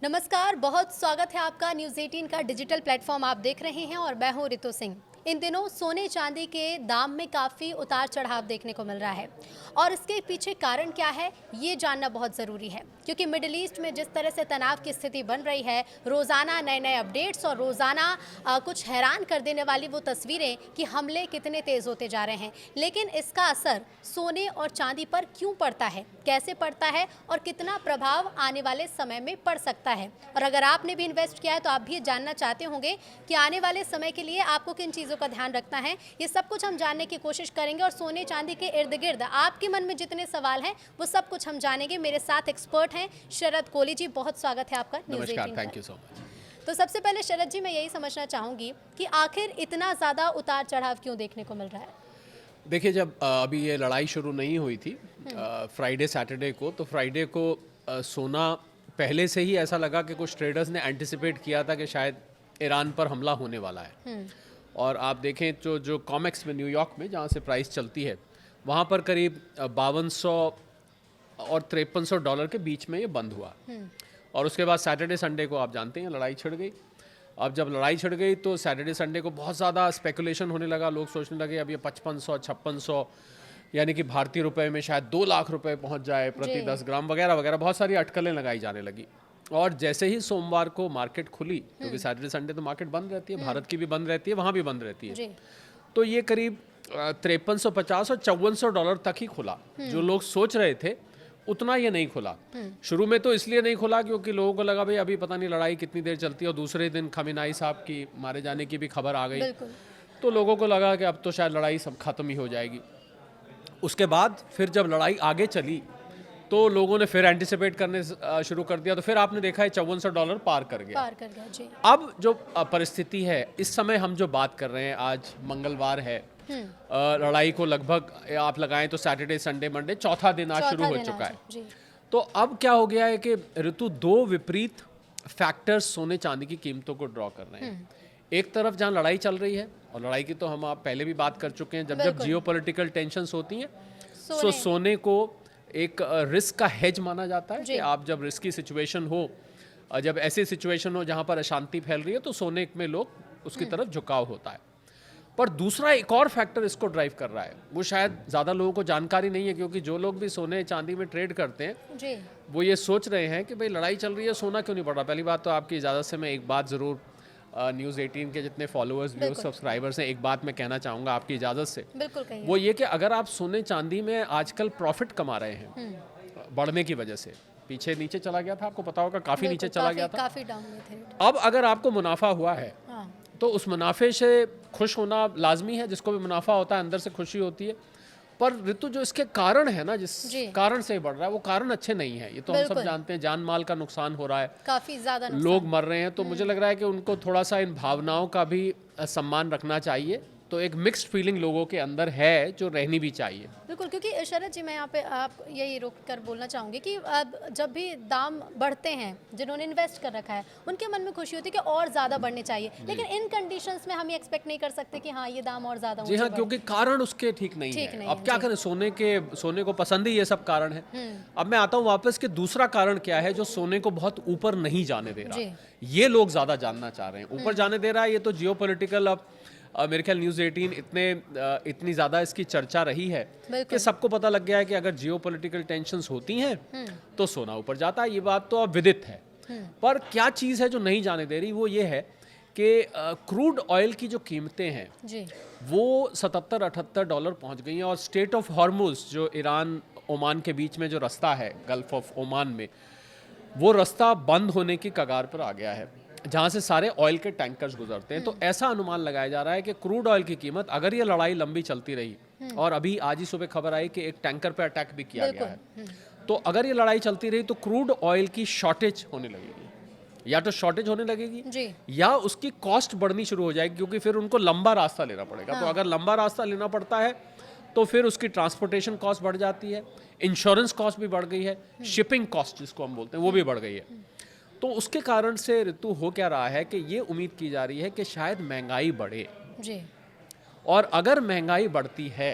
नमस्कार, बहुत स्वागत है आपका न्यूज़ 18 का डिजिटल प्लेटफॉर्म आप देख रहे हैं और मैं हूं रितु सिंह। इन दिनों सोने चांदी के दाम में काफ़ी उतार चढ़ाव देखने को मिल रहा है और इसके पीछे कारण क्या है ये जानना बहुत ज़रूरी है, क्योंकि मिडिल ईस्ट में जिस तरह से तनाव की स्थिति बन रही है, रोज़ाना नए नए अपडेट्स और रोज़ाना कुछ हैरान कर देने वाली वो तस्वीरें कि हमले कितने तेज़ होते जा रहे हैं। लेकिन इसका असर सोने और चांदी पर क्यों पड़ता है, कैसे पड़ता है और कितना प्रभाव आने वाले समय में पड़ सकता है। और अगर आपने भी इन्वेस्ट किया है तो आप भी जानना चाहते होंगे कि आने वाले समय के लिए आपको किन चीज़ों का ध्यान रखना है। ये सब कुछ हम जानने की कोशिश करेंगे और सोने चांदी के इर्द गिर्द आपके मन में जितने सवाल हैं वो सब कुछ हम जानेंगे। मेरे साथ एक्सपर्ट हैं शरद कोहली जी, बहुत स्वागत है आपका news 18 thank you so much. तो सबसे पहले शरद जी, मैं यही समझना चाहूँगी कि आखिर इतना ज़्यादा उतार चढ़ाव क्यों देखने को मिल रहा है। देखिए, जब अभी ये लड़ाई शुरू नहीं हुई थी फ्राइडे सैटरडे को, तो फ्राइडे को सोना पहले से ही ऐसा लगा कि कुछ ट्रेडर्स ने एंटिसिपेट किया था कि शायद ईरान पर हमला होने वाला है। और आप देखें तो जो कॉमेक्स में न्यूयॉर्क में जहाँ से प्राइस चलती है वहाँ पर करीब 5200 और $5300 के बीच में ये बंद हुआ। और उसके बाद सैटरडे संडे को आप जानते हैं लड़ाई छिड़ गई। अब जब लड़ाई छिड़ गई तो सैटरडे संडे को बहुत ज़्यादा स्पेकुलेशन होने लगा, लोग सोचने लगे अब ये 5500 5600 यानी कि भारतीय रुपए में शायद 2 लाख रुपए पहुंच जाए प्रति 10 ग्राम वगैरह वगैरह, बहुत सारी अटकलें लगाई जाने लगी। और जैसे ही सोमवार को मार्केट खुली, क्योंकि सैटरडे संडे तो मार्केट बंद रहती है, भारत की भी बंद रहती है, वहाँ भी बंद रहती है, तो ये करीब 5350 और $5400 तक ही खुला। जो लोग सोच रहे थे उतना ये नहीं खुला। शुरू में तो इसलिए नहीं खुला क्योंकि लोगों को लगा भाई अभी पता नहीं लड़ाई कितनी देर चलती है, और दूसरे दिन खमीनाई साहब की मारे जाने की भी खबर आ गई, तो लोगों को लगा कि अब तो शायद लड़ाई सब खत्म ही हो जाएगी। उसके बाद फिर जब लड़ाई आगे चली तो लोगों ने फिर एंटिसिपेट करने शुरू कर दिया, तो फिर आपने देखा है $5400 पार कर गया जी। अब जो परिस्थिति है इस समय हम जो बात कर रहे हैं, आज मंगलवार है, लड़ाई को लगभग आप लगाएं तो सैटरडे संडे मंडे चौथा दिन आज शुरू हो चुका है। तो अब क्या हो गया है कि ऋतु दो विपरीत फैक्टर्स सोने चांदी की कीमतों को ड्रॉ कर रहे हैं। एक तरफ जहां लड़ाई चल रही है, और लड़ाई की तो हम आप पहले भी बात कर चुके हैं, जब जब जियोपॉलिटिकल टेंशन्स होती हैं तो सोने को एक रिस्क का हेज माना जाता है कि आप जब रिस्की सिचुएशन हो, जब ऐसी सिचुएशन हो जहां पर अशांति फैल रही है, तो सोने में लोग उसकी तरफ झुकाव होता है। पर दूसरा एक और फैक्टर इसको ड्राइव कर रहा है, वो शायद ज़्यादा लोगों को जानकारी नहीं है, क्योंकि जो लोग भी सोने चांदी में ट्रेड करते हैं वो ये सोच रहे हैं कि भाई लड़ाई चल रही है, सोना क्यों नहीं बढ़ रहा। पहली बात तो आपकी इजाज़त से मैं एक बात ज़रूर न्यूज़ 18 के जितने फॉलोअर्स व्यूअर्स सब्सक्राइबर्स हैं, एक बात मैं कहना चाहूँगा आपकी इजाज़त से, वो ये कि अगर आप सोने चांदी में आजकल प्रॉफिट कमा रहे हैं बढ़ने की वजह से, पीछे नीचे चला गया था, आपको पता होगा काफ़ी नीचे चला गया था, काफ़ी डाउन में थे। अब अगर आपको मुनाफा हुआ है तो उस मुनाफे से खुश होना लाजमी है, जिसको भी मुनाफा होता है अंदर से खुशी होती है। पर ऋतु जो इसके कारण है ना, जिस कारण से बढ़ रहा है वो कारण अच्छे नहीं है, ये तो हम सब जानते हैं। जान माल का नुकसान हो रहा है, काफी ज्यादा लोग मर रहे हैं, तो मुझे लग रहा है कि उनको थोड़ा सा इन भावनाओं का भी सम्मान रखना चाहिए। तो एक मिक्स्ड फीलिंग लोगों के अंदर है जो रहनी भी चाहिए। बिल्कुल, क्योंकि शरद जी मैं यहाँ पे आप यही रोक कर बोलना चाहूँगी कि अब जब भी दाम बढ़ते हैं, जिन्होंने इन्वेस्ट कर रखा है उनके मन में खुशी होती है कि और ज़्यादा बढ़ने चाहिए, लेकिन इन कंडीशंस में हम ये एक्सपेक्ट नहीं कर सकते कि हाँ ये दाम और ज़्यादा। जी हाँ, क्योंकि कारण उसके ठीक नहीं है। अब क्या करें, सोने को पसंद ही ये सब कारण है। अब मैं आता हूँ वापस कि दूसरा कारण क्या है जो सोने को बहुत ऊपर नहीं जाने दे रहा, ये लोग ज़्यादा जानना चाह रहे हैं। ऊपर जाने दे रहा है ये तो जियोपॉलिटिकल, अब मेरे ख्याल न्यूज़ 18 इतनी ज़्यादा इसकी चर्चा रही है कि सबको पता लग गया है कि अगर जियोपॉलिटिकल टेंशन्स होती हैं तो सोना ऊपर जाता है। ये बात तो अब विदित है। पर क्या चीज़ है जो नहीं जाने दे रही, वो ये है कि क्रूड ऑयल की जो कीमतें हैं वो $77-78 पहुंच गई हैं। और स्टेट ऑफ हॉर्मुज, जो ईरान ओमान के बीच में जो रास्ता है गल्फ ऑफ ओमान में, वो रास्ता बंद होने की कगार पर आ गया है, जहां से सारे ऑयल के टैंकर्स गुजरते हैं। तो ऐसा अनुमान लगाया जा रहा है कि क्रूड ऑयल की कीमत, अगर ये लड़ाई लंबी चलती रही, और अभी आज ही सुबह खबर आई कि एक टैंकर पे अटैक भी किया गया है, तो अगर ये लड़ाई चलती रही तो क्रूड ऑयल की शॉर्टेज होने लगेगी। या तो शॉर्टेज होने लगेगी या उसकी कॉस्ट बढ़नी शुरू हो जाएगी, क्योंकि फिर उनको लंबा रास्ता लेना पड़ेगा। तो अगर लंबा रास्ता लेना पड़ता है तो फिर उसकी ट्रांसपोर्टेशन कॉस्ट बढ़ जाती है, इंश्योरेंस कॉस्ट भी बढ़ गई है, शिपिंग कॉस्ट जिसको हम बोलते हैं वो भी बढ़ गई है। तो उसके कारण से ऋतु हो क्या रहा है कि ये उम्मीद की जा रही है कि शायद महंगाई बढ़े और अगर महंगाई बढ़ती है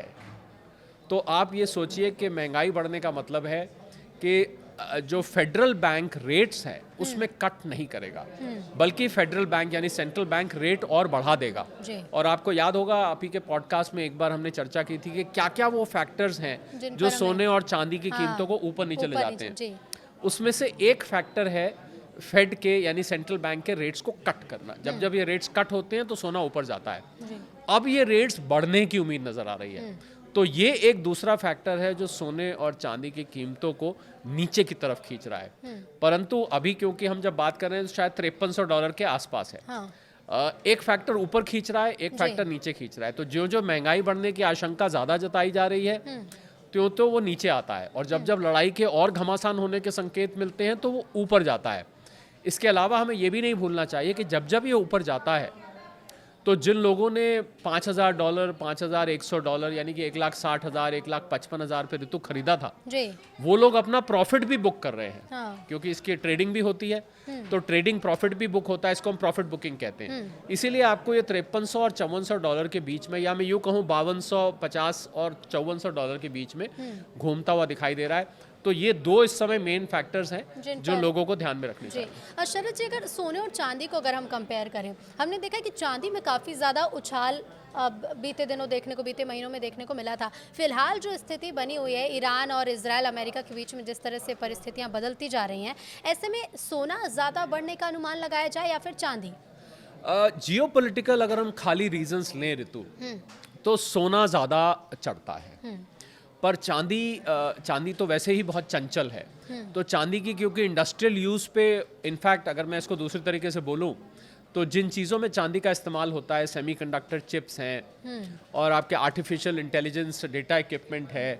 तो आप ये सोचिए कि महंगाई बढ़ने का मतलब है कि जो फेडरल बैंक रेट्स है उसमें कट नहीं करेगा, बल्कि फेडरल बैंक यानी सेंट्रल बैंक रेट और बढ़ा देगा। और आपको याद होगा आप ही के पॉडकास्ट में एक बार हमने चर्चा की थी कि क्या क्या वो फैक्टर्स हैं जो सोने और चांदी की कीमतों को ऊपर नीचे ले जाते हैं। उसमें से एक फैक्टर है फेड के यानी सेंट्रल बैंक के रेट्स को कट करना। जब जब ये रेट्स कट होते हैं तो सोना ऊपर जाता है। अब ये रेट्स बढ़ने की उम्मीद नजर आ रही है, तो ये एक दूसरा फैक्टर है जो सोने और चांदी की कीमतों को नीचे की तरफ खींच रहा है। परंतु अभी क्योंकि हम जब बात कर रहे हैं तो शायद $5300 के आसपास है। एक फैक्टर ऊपर खींच रहा है, एक फैक्टर नीचे खींच रहा है। तो जो जो महंगाई बढ़ने की आशंका ज्यादा जताई जा रही है त्यों तो वो नीचे आता है, और जब जब लड़ाई के और घमासान होने के संकेत मिलते हैं तो वो ऊपर जाता है। इसके अलावा हमें ये भी नहीं भूलना चाहिए कि जब जब ये ऊपर जाता है तो जिन लोगों ने $5000, $5100 यानी कि 1,60,000, 1,55,000 पे ऋतु खरीदा था जी, वो लोग अपना प्रॉफिट भी बुक कर रहे हैं। हाँ। क्योंकि इसकी ट्रेडिंग भी होती है, तो ट्रेडिंग प्रॉफिट भी बुक होता है, इसको हम प्रॉफिट बुकिंग कहते हैं। इसीलिए आपको ये $5300 और $5400 के बीच में, या मैं यूँ कहूँ $5250 और $5400 के बीच में घूमता हुआ दिखाई दे रहा है। तो ये दो इस समय मेन फैक्टर्स हैं जो लोगों को ध्यान में रखने चाहिए। शरद जी, अगर सोने और चांदी को अगर हम कंपेयर करें, हमने देखा कि चांदी में काफ़ी ज़्यादा उछाल बीते दिनों देखने को, बीते महीनों में देखने को मिला था। फिलहाल जो स्थिति बनी हुई है ईरान और इजराइल अमेरिका के बीच में, जिस तरह से परिस्थितियां बदलती जा रही हैं, ऐसे में सोना ज़्यादा बढ़ने का अनुमान लगाया जाए या फिर चांदी? जियोपॉलिटिकल अगर हम खाली रीजंस लें ऋतु, तो सोना ज़्यादा चढ़ता है, पर चांदी तो वैसे ही बहुत चंचल है। तो चांदी की क्योंकि इंडस्ट्रियल यूज़ पे, इनफैक्ट अगर मैं इसको दूसरे तरीके से बोलूं तो जिन चीज़ों में चांदी का इस्तेमाल होता है, सेमीकंडक्टर चिप्स हैं और आपके आर्टिफिशियल इंटेलिजेंस डेटा इक्विपमेंट है,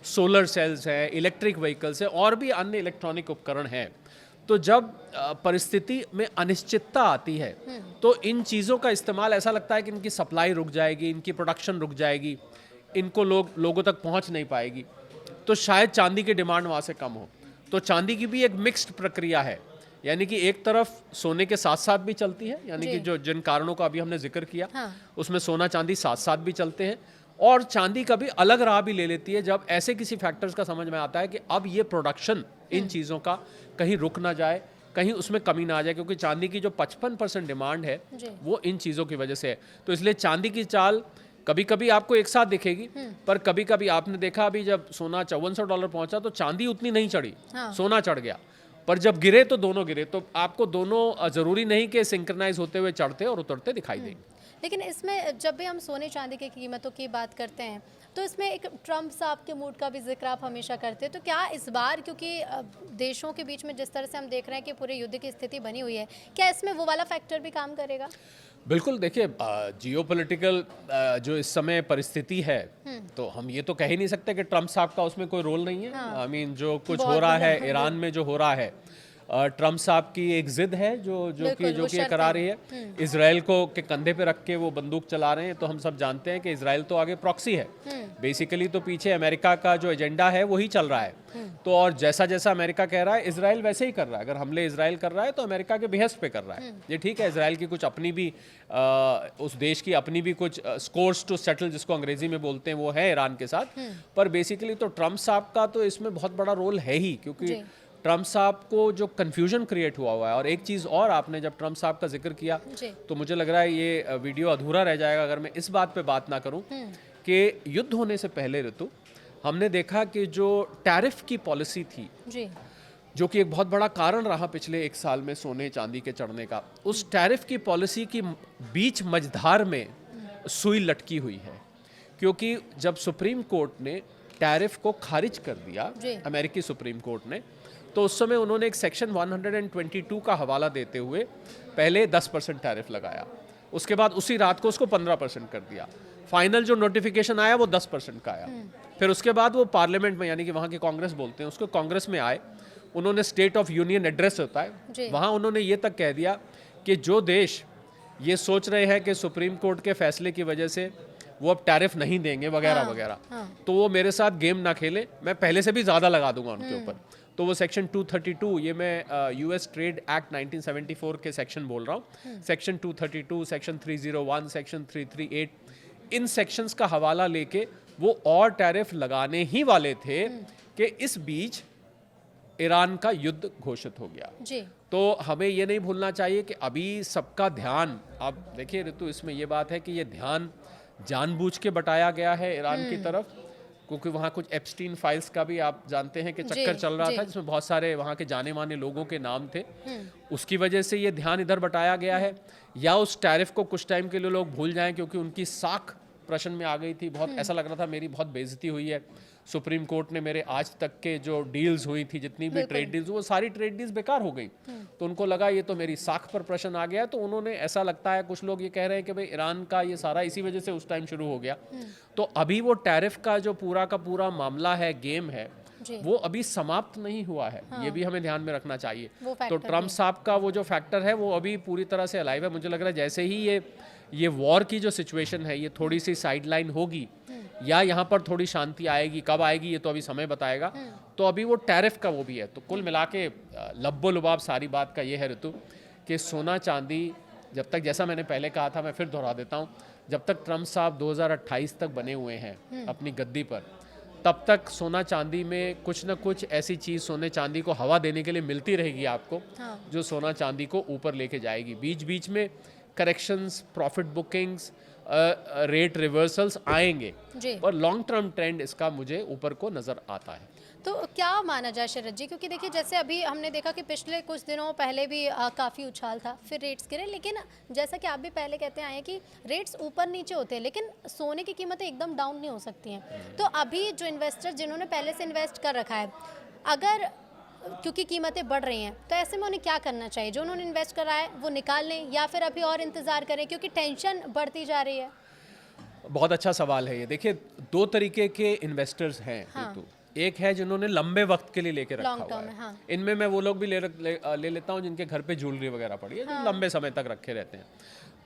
सोलर सेल्स हैं, इलेक्ट्रिक व्हीकल्स है और भी अन्य इलेक्ट्रॉनिक उपकरण हैं। तो जब परिस्थिति में अनिश्चितता आती है तो इन चीज़ों का इस्तेमाल, ऐसा लगता है कि इनकी सप्लाई रुक जाएगी, इनकी प्रोडक्शन रुक जाएगी, इनको लोगों तक पहुंच नहीं पाएगी, तो शायद चांदी की डिमांड वहाँ से कम हो। तो चांदी की भी एक मिक्स्ड प्रक्रिया है, यानी कि एक तरफ सोने के साथ साथ भी चलती है, यानी कि जो जिन कारणों का अभी हमने जिक्र किया उसमें सोना चांदी साथ साथ भी चलते हैं, और चांदी का भी अलग राह भी ले लेती है जब ऐसे किसी फैक्टर्स का समझ में आता है कि अब ये प्रोडक्शन इन चीज़ों का कहीं रुक ना जाए, कहीं उसमें कमी ना आ जाए, क्योंकि चांदी की जो 55% डिमांड है वो इन चीज़ों की वजह से है। तो इसलिए चांदी की चाल कभी कभी आपको एक साथ दिखेगी, पर कभी कभी आपने देखा अभी जब सोना $5400 पहुंचा तो चांदी उतनी नहीं चढ़ी, सोना चढ़ गया, पर जब गिरे तो दोनों गिरे। तो आपको दोनों जरूरी नहीं कि सिंक्रोनाइज होते हुए चढ़ते और उतरते दिखाई देंगे। लेकिन इसमें जब भी हम सोने चांदी की कीमतों की बात करते हैं तो इसमें एक ट्रम्प साहब के मूड का भी जिक्र आप हमेशा करते हैं, तो क्या इस बार, क्योंकि देशों के बीच में जिस तरह से हम देख रहे हैं कि पूरे युद्ध की स्थिति बनी हुई है, क्या इसमें वो वाला फैक्टर भी काम करेगा? बिल्कुल, देखिए जियोपॉलिटिकल जो इस समय परिस्थिति है, तो हम ये तो कह ही नहीं सकते कि ट्रम्प साहब का उसमें कोई रोल नहीं है। आई मीन जो कुछ हो रहा है ईरान में, जो हो रहा है, ट्रम्प साहब की एक जिद है जो कि करा रही है, इजराइल को के कंधे पे रख के वो बंदूक चला रहे हैं। तो हम सब जानते हैं कि इजराइल तो आगे प्रॉक्सी है, बेसिकली तो पीछे अमेरिका का जो एजेंडा है वही चल रहा है। तो और जैसा जैसा अमेरिका कह रहा है इजराइल वैसे ही कर रहा है। अगर हमले इजराइल कर रहा है तो अमेरिका के बेहस्त पे कर रहा है। ये ठीक है, इजराइल की कुछ अपनी भी उस देश की अपनी भी कुछ स्कोर्स टू सेटल, जिसको अंग्रेजी में बोलते हैं, वो है ईरान के साथ। पर बेसिकली तो ट्रम्प साहब का तो इसमें बहुत बड़ा रोल है ही, क्योंकि ट्रम्प साहब को जो कंफ्यूजन क्रिएट हुआ है। और एक चीज़ और, आपने जब ट्रम्प साहब का जिक्र किया तो मुझे लग रहा है ये वीडियो अधूरा रह जाएगा अगर मैं इस बात पे बात ना करूं कि युद्ध होने से पहले ऋतु हमने देखा कि जो टैरिफ की पॉलिसी थी, जो कि एक बहुत बड़ा कारण रहा पिछले एक साल में सोने चांदी के चढ़ने का, उस टैरिफ की पॉलिसी की बीच मझधार में सुई लटकी हुई है। क्योंकि जब सुप्रीम कोर्ट ने टैरिफ को खारिज कर दिया, अमेरिकी सुप्रीम कोर्ट ने, तो उस समय उन्होंने एक सेक्शन 122 का हवाला देते हुए पहले 10% टैरिफ लगाया, उसके बाद उसी रात को उसको 15% कर दिया। फाइनल जो नोटिफिकेशन आया वो 10% का आया। फिर उसके बाद वो पार्लियामेंट में, यानी कि वहाँ के कांग्रेस बोलते हैं उसको, कांग्रेस में आए, उन्होंने स्टेट ऑफ यूनियन एड्रेस होता है, वहाँ उन्होंने ये तक कह दिया कि जो देश ये सोच रहे हैं कि सुप्रीम कोर्ट के फैसले की वजह से वो अब टैरिफ नहीं देंगे वगैरह वगैरह, तो वो मेरे साथ गेम ना खेले, मैं पहले से भी ज़्यादा लगा दूंगा उनके ऊपर। तो वो सेक्शन 232, ये मैं यूएस ट्रेड एक्ट 1974 के सेक्शन बोल रहा हूँ, सेक्शन 232, सेक्शन 301, सेक्शन 338, इन सेक्शंस का हवाला लेके वो और टैरिफ लगाने ही वाले थे कि इस बीच ईरान का युद्ध घोषित हो गया जी। तो हमें ये नहीं भूलना चाहिए कि अभी सबका ध्यान, आप देखिए ऋतु, इसमें ये बात है कि ये ध्यान जानबूझ के बटाया गया है ईरान की तरफ, क्योंकि वहाँ कुछ एप्स्टीन फाइल्स का भी आप जानते हैं कि चक्कर चल रहा था, जिसमें बहुत सारे वहाँ के जाने माने लोगों के नाम थे। उसकी वजह से ये ध्यान इधर बटाया गया है, या उस टैरिफ को कुछ टाइम के लिए लोग भूल जाएं, क्योंकि उनकी साख प्रश्न में आ गई थी। बहुत ऐसा लग रहा था मेरी बहुत बेइज्जती हुई है, सुप्रीम कोर्ट ने मेरे आज तक के जो डील्स हुई थी, जितनी भी ट्रेड डील्स, वो सारी ट्रेड डील्स बेकार हो गई। तो उनको लगा ये तो मेरी साख पर प्रश्न आ गया, तो उन्होंने, ऐसा लगता है कुछ लोग ये कह रहे हैं कि भाई ईरान का ये सारा इसी वजह से उस टाइम शुरू हो गया। तो अभी वो टैरिफ का जो पूरा का पूरा मामला है, गेम है, वो अभी समाप्त नहीं हुआ है। ये भी हमें ध्यान में रखना चाहिए। तो ट्रम्प साहब का वो जो फैक्टर है वो अभी पूरी तरह से अलाइव है। मुझे लग रहा है जैसे ही ये वॉर की जो सिचुएशन है ये थोड़ी सी साइडलाइन होगी, या यहाँ पर थोड़ी शांति आएगी, कब आएगी ये तो अभी समय बताएगा, तो अभी वो टैरिफ का वो भी है। तो कुल मिला के लब्बो लुबाब सारी बात का ये है ऋतु, कि सोना चांदी जब तक, जैसा मैंने पहले कहा था, मैं फिर दोहरा देता हूँ, जब तक ट्रम्प साहब 2028 तक बने हुए हैं अपनी गद्दी पर, तब तक सोना चांदी में कुछ ना कुछ ऐसी चीज़ सोने चांदी को हवा देने के लिए मिलती रहेगी आपको, जो सोना चांदी को ऊपर लेके जाएगी। बीच बीच में corrections, profit bookings, rate reversals आएंगे, पर लॉन्ग टर्म ट्रेंड इसका मुझे ऊपर को नज़र आता है। तो क्या माना जाए शरद जी, क्योंकि देखिए जैसे अभी हमने देखा कि पिछले कुछ दिनों पहले भी काफ़ी उछाल था, फिर रेट्स गिरे, लेकिन जैसा कि आप भी पहले कहते आए हैं कि रेट्स ऊपर नीचे होते हैं, लेकिन सोने की कीमतें एकदम डाउन नहीं हो सकती हैं। तो अभी जो इन्वेस्टर जिन्होंने पहले से इन्वेस्ट कर रखा है, अगर क्योंकि कीमतें बढ़ रही हैं, तो ऐसे में उन्हें क्या करना चाहिए? जो उन्होंने इन्वेस्ट करा है वो निकाल लें, या फिर अभी और इंतज़ार करें, क्योंकि टेंशन बढ़ती जा रही है? बहुत अच्छा सवाल है ये। देखिए, दो तरीके के इन्वेस्टर्स हैं ऋतु। एक है जिन्होंने लंबे वक्त के लिए लेके रखा हुआ है। इनमें मैं वो लोग भी ले लेता हूँ जिनके घर पे ज्वेलरी वगैरह पड़ी है, जो लंबे समय तक रखे रहते हैं।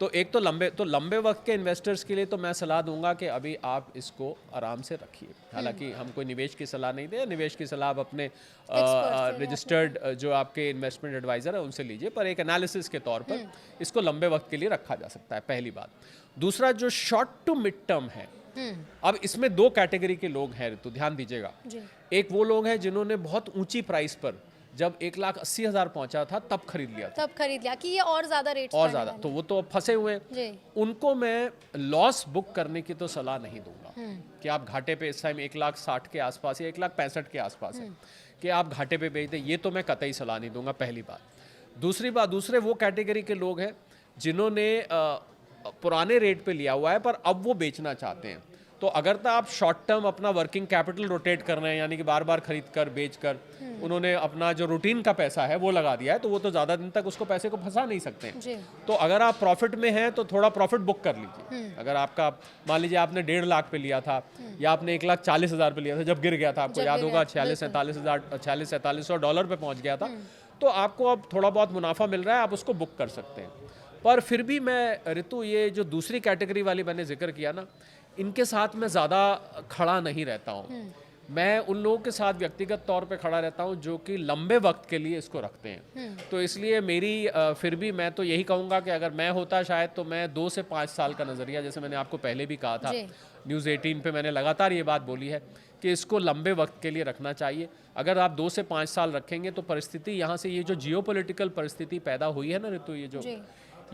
तो एक तो लंबे वक्त के इन्वेस्टर्स के लिए तो मैं सलाह दूंगा कि अभी आप इसको आराम से रखिए। हालांकि हम कोई निवेश की सलाह नहीं दे, निवेश की सलाह आप अपने रजिस्टर्ड जो आपके इन्वेस्टमेंट एडवाइजर है उनसे लीजिए, पर एक एनालिसिस के तौर पर इसको लंबे वक्त के लिए रखा जा सकता है, पहली बात। दूसरा, जो शॉर्ट टू मिड टर्म है, अब इसमें दो कैटेगरी के लोग हैं तो ध्यान दीजिएगा। एक वो लोग हैं जिन्होंने बहुत ऊंची प्राइस पर, जब 1,80,000 पहुंचा था तब खरीद लिया कि ये और ज्यादा रेट और ज्यादा, तो वो तो अब फंसे हुए हैं। उनको मैं लॉस बुक करने की तो सलाह नहीं दूंगा कि आप घाटे पे, इस टाइम 1,60,000 के आसपास या 1,65,000 के आसपास है, कि आप घाटे पे बेच दें, ये तो मैं कतई सलाह नहीं दूंगा, पहली बात। दूसरी बात, दूसरे वो कैटेगरी के लोग हैं जिन्होंने पुराने रेट पे लिया हुआ है पर अब वो बेचना चाहते हैं। तो अगर तो आप शॉर्ट टर्म अपना वर्किंग कैपिटल रोटेट कर रहे हैं, यानी कि बार बार खरीद कर बेच कर उन्होंने अपना जो रूटीन का पैसा है वो लगा दिया है, तो वो तो ज़्यादा दिन तक उसको पैसे को फंसा नहीं सकते हैं। तो अगर आप प्रॉफिट में हैं तो थोड़ा प्रॉफिट बुक कर लीजिए। अगर आपका, मान लीजिए आपने 1.5 लाख पे लिया था, या आपने 1,40,000 पे लिया था जब गिर गया था, आपको याद होगा 46,000-47,000 डॉलर पे पहुँच गया था, तो आपको अब थोड़ा बहुत मुनाफा मिल रहा है, आप उसको बुक कर सकते हैं। पर फिर भी मैं ऋतु, ये जो दूसरी कैटेगरी वाली मैंने जिक्र किया ना, इनके साथ मैं ज़्यादा खड़ा नहीं रहता हूँ। मैं उन लोगों के साथ व्यक्तिगत तौर पे खड़ा रहता हूँ जो कि लंबे वक्त के लिए इसको रखते हैं। तो इसलिए मेरी फिर भी मैं तो यही कहूँगा कि अगर मैं होता शायद, तो मैं 2 से 5 साल का नज़रिया, जैसे मैंने आपको पहले भी कहा था, न्यूज़ 18 पे मैंने लगातार ये बात बोली है कि इसको लंबे वक्त के लिए रखना चाहिए। अगर आप 2 से 5 साल रखेंगे तो परिस्थिति यहाँ से, ये जो जियोपॉलिटिकल परिस्थिति पैदा हुई है ना ऋतु,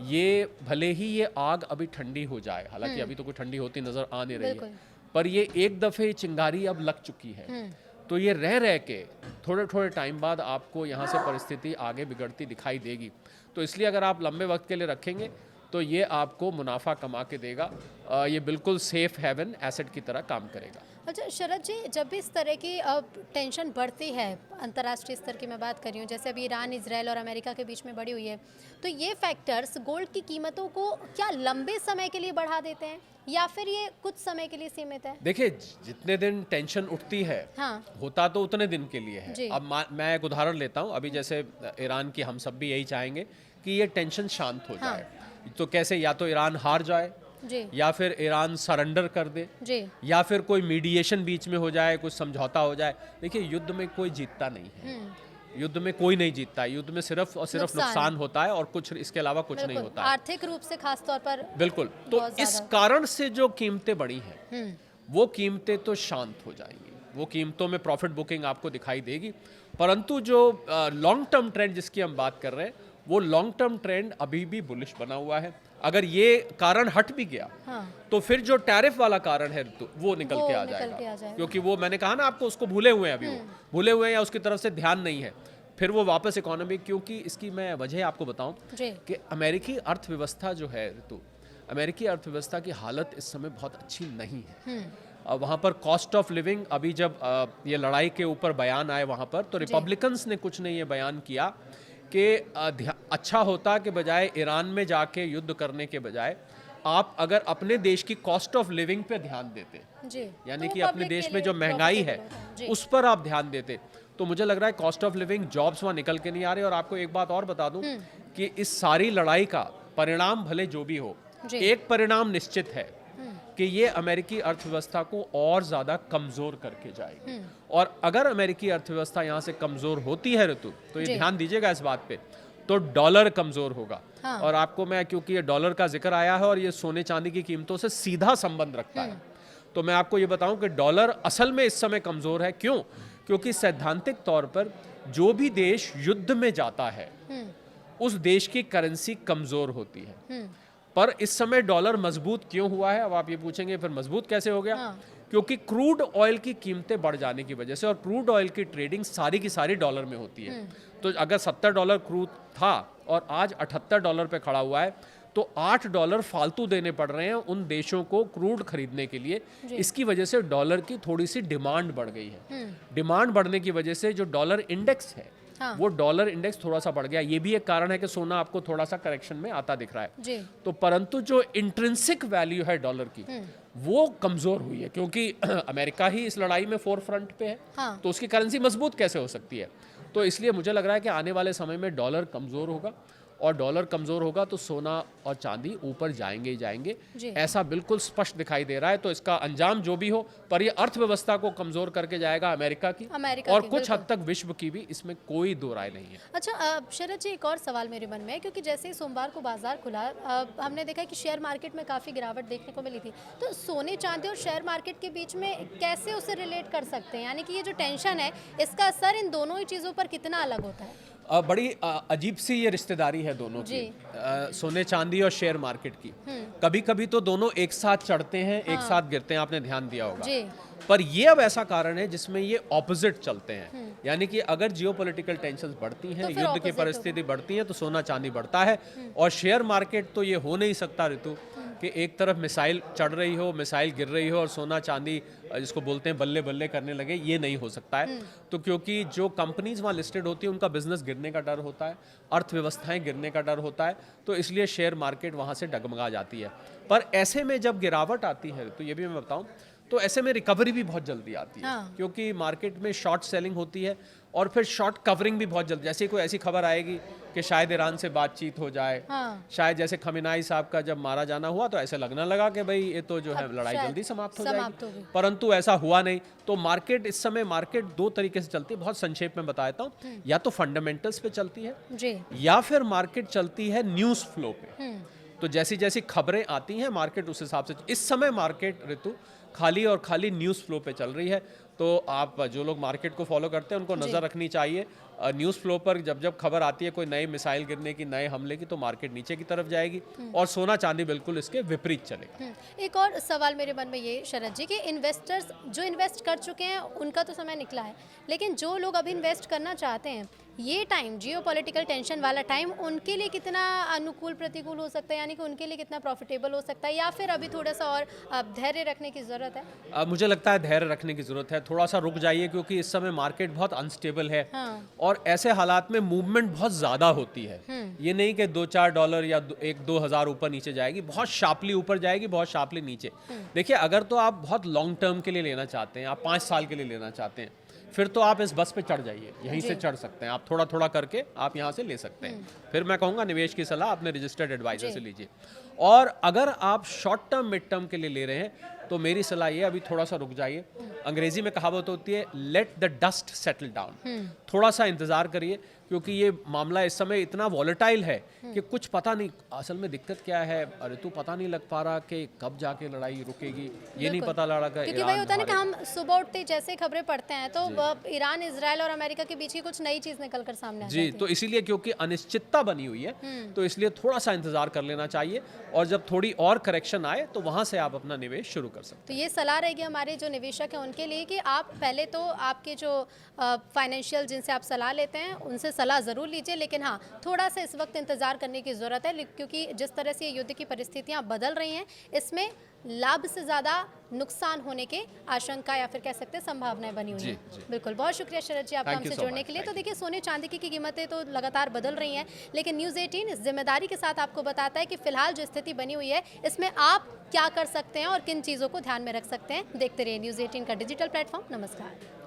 ये भले ही ये आग अभी ठंडी हो जाए, हालांकि अभी तो कोई ठंडी होती नजर आ नहीं रही है, पर ये एक दफे चिंगारी अब लग चुकी है। तो ये रह के थोड़े थोड़े टाइम बाद आपको यहाँ से परिस्थिति आगे बिगड़ती दिखाई देगी। तो इसलिए अगर आप लंबे वक्त के लिए रखेंगे तो ये आपको मुनाफा कमा के देगा। ये बिल्कुल सेफ हेवन एसेट की तरह काम करेगा। अच्छा शरद जी, जब भी इस तरह की टेंशन बढ़ती है, अंतर्राष्ट्रीय स्तर की मैं बात कर रही हूँ, जैसे अभी ईरान, इजराइल और अमेरिका के बीच में बढ़ी हुई है, तो ये फैक्टर्स गोल्ड की कीमतों को क्या लंबे समय के लिए बढ़ा देते हैं, या फिर ये कुछ समय के लिए सीमित है? देखिए, जितने दिन टेंशन उठती है, होता तो उतने दिन के लिए है। अब मैं एक उदाहरण लेता हूँ, अभी जैसे ईरान की, हम सब भी यही चाहेंगे कि ये टेंशन शांत हो जाए। तो कैसे, या तो ईरान हार जाए, या फिर ईरान सरेंडर कर दे, या फिर कोई मीडिएशन बीच में हो जाए, कुछ समझौता हो जाए। देखिए, युद्ध में कोई जीतता नहीं है, युद्ध में कोई नहीं जीतता है। युद्ध में सिर्फ और सिर्फ नुकसान होता है और कुछ इसके अलावा कुछ नहीं होता है, आर्थिक रूप से खास तौर पर। बिल्कुल। तो इस कारण से जो कीमतें बढ़ी हैं वो कीमतें तो शांत हो जाएंगी। वो कीमतों में प्रॉफिट बुकिंग आपको दिखाई देगी, परंतु जो लॉन्ग टर्म ट्रेंड जिसकी हम बात कर रहे हैं वो लॉन्ग टर्म ट्रेंड अभी भी बुलिश बना हुआ है। अगर ये कारण हट भी गया तो फिर जो टैरिफ वाला कारण है तो वो निकल के आ जाएगा, क्योंकि वो मैंने कहा ना आपको, उसको भूले हुए हैं अभी, वो भूले हुए हैं या उसकी तरफ से ध्यान नहीं है, फिर वो वापस इकोनॉमी। क्योंकि इसकी मैं वजह आपको बताऊं कि अमेरिकी अर्थव्यवस्था जो है ऋतु, अमेरिकी अर्थव्यवस्था की हालत इस समय बहुत अच्छी नहीं है। वहाँ पर कॉस्ट ऑफ लिविंग, अभी जब ये लड़ाई के ऊपर बयान आए वहाँ पर, तो रिपब्लिकन्स ने कुछ ने ये बयान किया कि अच्छा होता कि बजाय ईरान में जाके युद्ध करने के बजाय आप अगर अपने देश की कॉस्ट ऑफ लिविंग पे ध्यान देते, यानी कि अपने देश में जो महंगाई है उस पर आप ध्यान देते, तो मुझे लग रहा है कॉस्ट ऑफ लिविंग, जॉब्स वहाँ निकल के नहीं आ रहे। और आपको एक बात और बता दूं कि इस सारी लड़ाई का परिणाम भले जो भी हो, एक परिणाम निश्चित है कि ये अमेरिकी अर्थव्यवस्था को और ज्यादा कमजोर करके जाएगी। और अगर अमेरिकी अर्थव्यवस्था यहाँ से कमजोर होती है ऋतु, तो ये ध्यान दीजिएगा इस बात पे, तो डॉलर कमजोर होगा। और आपको मैं, क्योंकि ये डॉलर का जिक्र आया है और ये सोने चांदी की कीमतों से सीधा संबंध रखता है, तो मैं आपको ये बताऊं कि डॉलर असल में इस समय कमजोर है। क्यों? क्योंकि सैद्धांतिक तौर पर जो भी देश युद्ध में जाता है उस देश की करेंसी कमजोर होती है। पर इस समय डॉलर मजबूत क्यों हुआ है? अब आप ये पूछेंगे फिर मजबूत कैसे हो गया? क्योंकि क्रूड ऑयल की कीमतें बढ़ जाने की वजह से, और क्रूड ऑयल की ट्रेडिंग सारी की सारी डॉलर में होती है। तो अगर $70 क्रूड था और आज $78 पे खड़ा हुआ है, तो $8 फालतू देने पड़ रहे हैं उन देशों को क्रूड खरीदने के लिए। इसकी वजह से डॉलर की थोड़ी सी डिमांड बढ़ गई है। डिमांड बढ़ने की वजह से जो डॉलर इंडेक्स है, वो डॉलर इंडेक्स थोड़ा सा बढ़ गया। ये भी एक कारण है कि सोना आपको थोड़ा सा करेक्शन में आता दिख रहा है। तो परंतु जो इंट्रिंसिक वैल्यू है डॉलर की, वो कमजोर हुई है, क्योंकि अमेरिका ही इस लड़ाई में फोर फ्रंट पे है। तो उसकी करेंसी मजबूत कैसे हो सकती है? तो इसलिए मुझे लग रहा है कि आने वाले समय में डॉलर कमजोर होगा, और डॉलर कमजोर होगा तो सोना और चांदी ऊपर जाएंगे ही जाएंगे, ऐसा बिल्कुल स्पष्ट दिखाई दे रहा है। तो इसका अंजाम जो भी हो, पर ये अर्थव्यवस्था को कमजोर करके जाएगा अमेरिका की और कुछ हद तक विश्व की भी, इसमें कोई दो राय नहीं है। अच्छा शरद जी, एक और सवाल मेरे मन में है, क्योंकि जैसे ही सोमवार को बाजार खुला, हमने देखा कि शेयर मार्केट में काफ़ी गिरावट देखने को मिली थी। तो सोने चांदी और शेयर मार्केट के बीच में कैसे उसे रिलेट कर सकते हैं? यानी कि ये जो टेंशन है, इसका असर इन दोनों ही चीज़ों पर कितना अलग होता है? बड़ी अजीब सी ये रिश्तेदारी है दोनों की, सोने चांदी और शेयर मार्केट की। कभी कभी तो दोनों एक साथ चढ़ते हैं, एक साथ गिरते हैं, आपने ध्यान दिया होगा। पर ये अब ऐसा कारण है जिसमें ये ऑपोजिट चलते हैं। यानी कि अगर जियोपॉलिटिकल टेंशन्स बढ़ती हैं, युद्ध की परिस्थिति बढ़ती है, तो सोना चांदी बढ़ता है। और शेयर मार्केट तो ये हो नहीं सकता ऋतु कि एक तरफ मिसाइल चढ़ रही हो, मिसाइल गिर रही हो और सोना चांदी जिसको बोलते हैं बल्ले बल्ले करने लगे, ये नहीं हो सकता है। तो क्योंकि जो कंपनीज वहाँ लिस्टेड होती है उनका बिजनेस गिरने का डर होता है, अर्थव्यवस्थाएं गिरने का डर होता है, तो इसलिए शेयर मार्केट वहाँ से डगमगा जाती है। पर ऐसे में जब गिरावट आती है, तो ये भी मैं बताऊँ, तो ऐसे में रिकवरी भी बहुत जल्दी आती है। क्योंकि मार्केट में शॉर्ट सेलिंग होती है और फिर शॉर्ट कवरिंग भी बहुत जल्दी। जैसे कोई ऐसी खबर आएगी कि शायद ईरान से बातचीत हो जाए, शायद जैसे खमेनाई साहब का जब मारा जाना हुआ तो ऐसे लगने लगा कि भाई ये तो जो है लड़ाई जल्दी समाप्त हो जाएगी, परंतु ऐसा हुआ नहीं। तो मार्केट इस समय, मार्केट दो तरीके से चलती है, बहुत संक्षेप में बताता हूँ। या तो फंडामेंटल्स पे चलती है या फिर मार्केट चलती है न्यूज़ फ्लो पे। तो जैसी जैसी खबरें आती हैं मार्केट उस हिसाब से। इस समय मार्केट ऋतु खाली और खाली न्यूज़ फ्लो पे चल रही है। तो आप जो लोग मार्केट को फॉलो करते हैं उनको नज़र रखनी चाहिए न्यूज़ फ्लो पर। जब जब खबर आती है कोई नई मिसाइल गिरने की, नए हमले की, तो मार्केट नीचे की तरफ जाएगी और सोना चांदी बिल्कुल इसके विपरीत चलेगा। एक और सवाल मेरे मन में ये शरद जी, कि इन्वेस्टर्स जो इन्वेस्ट कर चुके हैं उनका तो समय निकला है, लेकिन जो लोग अभी इन्वेस्ट करना चाहते हैं, ये टाइम जियोपॉलिटिकल टेंशन वाला टाइम उनके लिए कितना अनुकूल प्रतिकूल हो सकता है? यानी कि उनके लिए कितना प्रॉफिटेबल हो सकता है, या फिर अभी थोड़ा सा और धैर्य रखने की ज़रूरत है? मुझे लगता है धैर्य रखने की ज़रूरत है, थोड़ा सा रुक जाइए, क्योंकि इस समय मार्केट बहुत अनस्टेबल है। और ऐसे हालात में मूवमेंट बहुत ज़्यादा होती है। ये नहीं कि $2-4 या 1-2 हज़ार ऊपर नीचे जाएगी, बहुत शार्पली ऊपर जाएगी, बहुत शार्पली नीचे। देखिए, अगर तो आप बहुत लॉन्ग टर्म के लिए लेना चाहते हैं, आप 5 साल के लिए लेना चाहते हैं, फिर तो आप इस बस पे चढ़ जाइए, यहीं से चढ़ सकते हैं आप, थोड़ा थोड़ा करके आप यहाँ से ले सकते हैं। फिर मैं कहूँगा निवेश की सलाह अपने रजिस्टर्ड एडवाइजर से लीजिए। और अगर आप शॉर्ट टर्म मिड टर्म के लिए ले रहे हैं तो मेरी सलाह ये, अभी थोड़ा सा रुक अंग्रेजी में कहावत होती है, let the dust settle down. थोड़ा सा इंतजार करिए, क्योंकि ये मामला इस समय इतना वॉलेटाइल है कि कुछ पता नहीं असल में दिक्कत क्या है। अरे तो पता नहीं लग पा रहा कि कब जाके लड़ाई रुकेगी, ये नहीं पता लगा कि क्योंकि वही होता है ना कि हम सुबह उठते जैसे खबरें पढ़ते हैं तो ईरान, इजराइल और अमेरिका के बीच की कुछ नई चीज निकल कर सामने आ जाती है। तो इसीलिए क्योंकि अनिश्चितता बनी हुई है तो इसलिए थोड़ा सा इंतजार कर लेना चाहिए, और जब थोड़ी और करेक्शन आए तो वहां से आप अपना निवेश शुरू कर सकते हैं। तो ये सलाह रहेगी हमारे जो निवेशक हैं उनके लिए कि आप पहले तो आपके जो फाइनेंशियल जिनसे आप सलाह लेते हैं उनसे सलाह ज़रूर लीजिए, लेकिन हाँ थोड़ा सा इस वक्त इंतज़ार करने की ज़रूरत है, क्योंकि जिस तरह से ये युद्ध की परिस्थितियाँ बदल रही हैं इसमें लाभ से ज़्यादा नुकसान होने के आशंका या फिर कह सकते हैं संभावनाएं बनी हुई हैं। बिल्कुल, बहुत शुक्रिया शरद जी आपका हमसे जुड़ने के लिए। तो देखिए सोने चांदी की कीमतें तो लगातार बदल रही हैं, लेकिन न्यूज़ 18 इस जिम्मेदारी के साथ आपको बताता है कि फिलहाल जो स्थिति बनी हुई है इसमें आप क्या कर सकते हैं और किन चीज़ों को ध्यान में रख सकते हैं। देखते रहिए न्यूज़ 18 का डिजिटल प्लेटफॉर्म। नमस्कार।